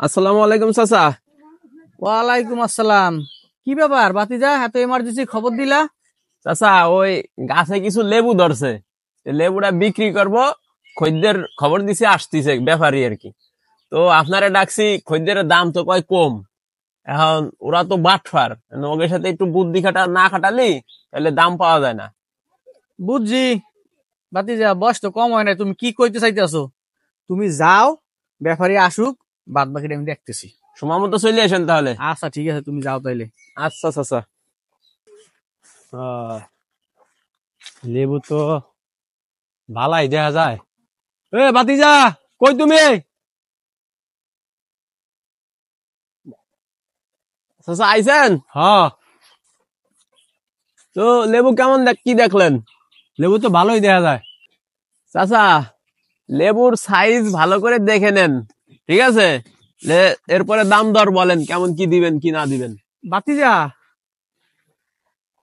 আসসালামু আলাইকুম চাচা। ওয়ালাইকুম আসসালাম। কি ব্যাপার বাতিজা, এত এমার্জেন্সি খবর দিলা? চাচা ওই গাছে কিছু লেবু ধরছে, লেবুটা বিক্রি করব, খদ্দের খবর দিছে আসতিছে ব্যাপারী আর কি। তো আপনারা ডাকছি, খদ্দের দাম তো কয় কম। এখন ওরা তো বাটফার, ওদের সাথে একটু বুদ্ধি খাটা না খাটালি তাহলে দাম পাওয়া যায় না। বুঝছি বাতিজা, বয়স তো কম হয় না, তুমি কি কইতে চাইতেছো? তুমি যাও, ব্যাপারী আসুক, বাদ বাকিটা আমি দেখতেছি। সময় মতো চলে আসেন তাহলে। আচ্ছা ঠিক আছে, তুমি যাও তাইলে। আচ্ছা চাচা। লেবু তো ভালাই দেখা যায়। এ বাতিজা, কই তুমি? চাচা আইছেন? হ্যাঁ, তো লেবু কেমন কি দেখলেন? লেবু তো ভালোই দেখা যায়। চাচা লেবুর সাইজ ভালো করে দেখে নেন, ঠিক আছে? এরপরে দাম দর বলেন কেমন কি দিবেন কি না দিবেন। বাতিজা,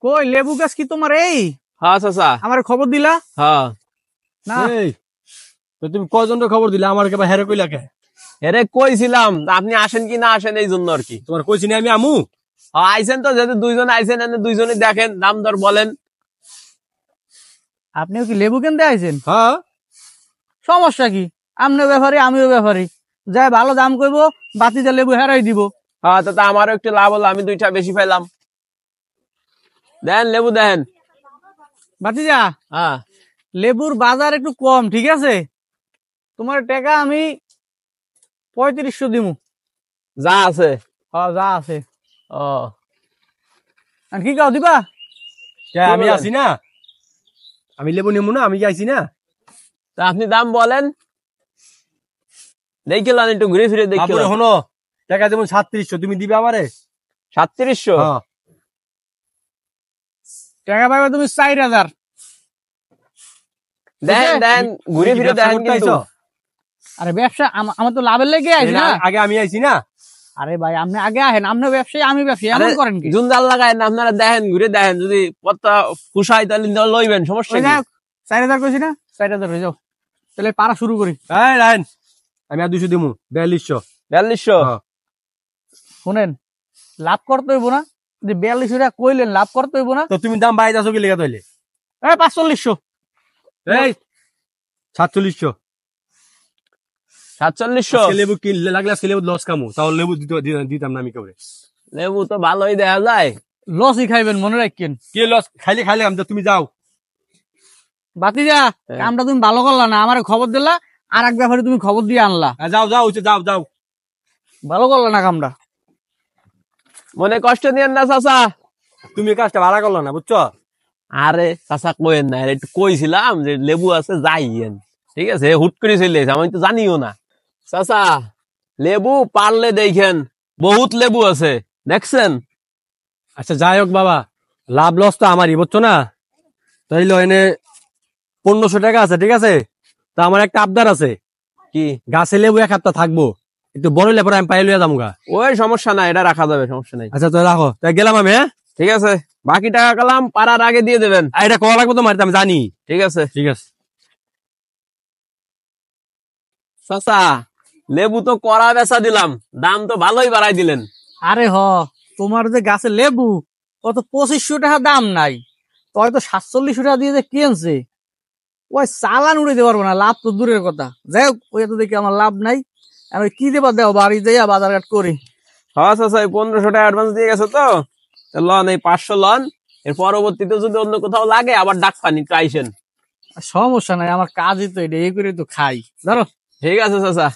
কই লেবু গাছ কি তোমার এই? হ্যাঁ চাচা। আমার খবর দিলা হ্যাঁ। না? এই তো তুমি কজনের খবর দিলে, আমার কেবা হেরে কইলা কে? এরে কইছিলাম আপনি আসেন কি না আসেন এই জন্য আর কি। তোমার কইছি না আমি আমু? হ্যাঁ আইছেন তো, যেহেতু দুইজন আইছেন এনে দুইজনে দেখেন, দাম দর বলেন। আপনিও কি লেবু কিনতে আইছেন? হ্যাঁ, সমস্যা কি? আপনিও ব্যাপারী আমিও ব্যাপারী, যাই ভালো দাম কইবো, বাতিজা লেবু হেরাই দিব। হ্যাঁ তো আমারও একটু লাভ হলো, আমি দুইটা বেশি পাইলাম। দেন লেবু দেন। বাতিজা, হ্যাঁ লেবুর বাজার একটু কম, ঠিক আছে? তোমার টাকা আমি 3500 দিমু। যা আছে। হ্যাঁ যা আছে। ও আর কি কাও দিবা? কে আমি আছি না? আমি লেবু নেবো না? আমি কি আইছি না? তা আপনি দাম বলেন, দেখিলাম একটু ঘুরে ফিরে তারপরে দেখিলাম। হনো, টাকা যেমন 3700 তুমি দিবে আমারে। 3700? হ্যাঁ, টাকা পাবে তুমি 4000। দেন দেন, ঘুরে তুমি কি ফিরে ব্যবসা দেখেন করতে কিন্তু। আইছো? আরে ব্যবসা আমার তো লাভের লেগে আইছি না। আগে আমি আইছি না? আরে ভাই আপনি আগে আহেন, আপনি ব্যবসায়ী আমি ব্যবসায়ী, এমন আরে করেন কি? জুনজাল লাগায় না, আপনারা দেখেন ঘুরে দেখেন, যদি পত্তা কুশাই তাহলে লইবেন, সমস্যা ওই কি? যাক, 4000 কইছি না, 4000 হয়ে যাও। তাহলে পারা শুরু করি। এই রাইন, আমি আর 200 দিমু, 4200। 4200? হ্যাঁ। শুনেন, লাভ করতে হইব না? যে 4200 টাকা কইলেন, লাভ করতে হইব না? তো তুমি দাম বাইরে আছো কি লেগে তাইলে? 4500। এই 4700। 4700? লেবু কিনলে লাগলে আজকে লেবু লস কামু, তাহলে লেবু দিতাম না আমি কেউরে। লেবু তো ভালোই দেখা যায়। লসই খাইবেন মনে রাখেন। কি লস? খাইলে খাইলে আমি, তুমি যাও। বাতিজা, কামটা তুমি ভালো করলা না, আমার খবর দিলা, আর এক ব্যাপারে তুমি খবর দিয়ে আনলা। যাও যাও যাও যাও। ভালো করলা না কামটা। মনে কষ্ট নিয়েন না চাচা। তুমি কাজটা ভাড়া করলো না, বুঝছো? আরে চাচা কোয়েন না, একটু কইছিলাম যে লেবু আছে যাইয়েন, ঠিক আছে? হুট করে চলে এসে, আমি তো জানিও না। চাচা লেবু পারলে দেখেন, বহুত লেবু আছে, দেখছেন? আচ্ছা যাই হোক বাবা, লাভ লস তো আমারই, বুঝছো না? তাইলে এনে 1500 টাকা আছে, ঠিক আছে? তা আমার একটা আবদার আছে। কি? গাছে লেবু এক সপ্তাহ থাকবো, একটু বড় হলে পরে আমি পাই লইয়া যাবো গা। ওই সমস্যা নাই, এটা রাখা যাবে, সমস্যা নাই। আচ্ছা তো রাখো, তাই গেলাম আমি। হ্যাঁ, ঠিক আছে, বাকি টাকা কালাম পারার আগে দিয়ে দেবেন। আর এটা কয়া লাগবে তোমার, আমি জানি। ঠিক আছে। ঠিক আছে। চাচা লেবু তো কড়া বেচা দিলাম, দাম তো ভালোই বাড়াই দিলেন। আরে তোমার যে গাছে লেবু, কত 2500 টাকা দাম নাই, তো হয়তো 4700 টাকা দিয়ে যে কিনছে, ওই চালান উড়ে দিতে পারবো না, লাভ তো দূরের কথা। যাই হোক, ওই তো দেখি আমার লাভ নাই, আমি কি দেবা দেও, বাড়ি যাইয়া বাজার ঘাট করি। হ্যাঁ চাচা, 1500 টাকা অ্যাডভান্স দিয়ে গেছে তো, লন এই 500 লন, এর পরবর্তীতে যদি অন্য কোথাও লাগে আবার ডাক পানি আইসেন। সমস্যা নাই, আমার কাজই তো এটা, এই করে তো খাই, ধরো। ঠিক আছে চাচা।